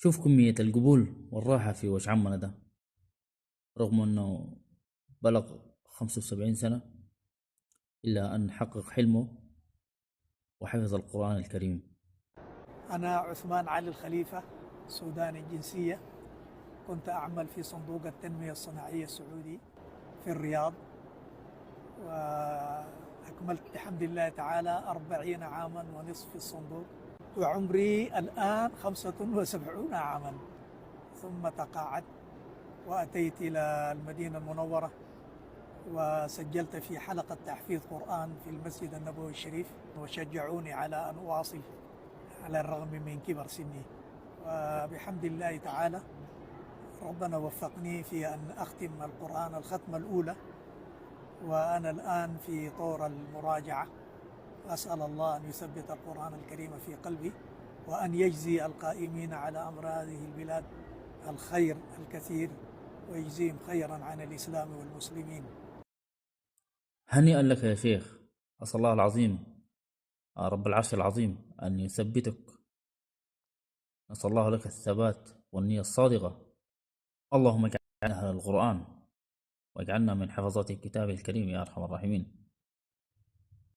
شوف كمية القبول والراحة في وجه عمنا ده، رغم أنه بلغ 75 سنة إلا أن حقق حلمه وحفظ القرآن الكريم. أنا عثمان علي الخليفة، سوداني الجنسية. كنت أعمل في صندوق التنمية الصناعية السعودي في الرياض، وأكملت بحمد الله تعالى 40 عاما ونصف في الصندوق، وعمري الآن 75 عاما. ثم تقاعدت وأتيت إلى المدينة المنورة، وسجلت في حلقة تحفيظ قرآن في المسجد النبوي الشريف، وشجعوني على أن أواصل على الرغم من كبر سني. وبحمد الله تعالى ربنا وفقني في أن أختم القرآن الختمة الأولى، وأنا الآن في طور المراجعة. أسأل الله أن يثبت القرآن الكريم في قلبي، وأن يجزي القائمين على أمر هذه البلاد الخير الكثير، ويجزيهم خيرا عن الإسلام والمسلمين. هنيئا لك يا شيخ، أسأل الله العظيم رب العرش العظيم أن يثبتك. نسأل الله لك الثبات والنية الصادقة. اللهم اجعلنا أهل القرآن واجعلنا من حفظة الكتاب الكريم يا أرحم الراحمين.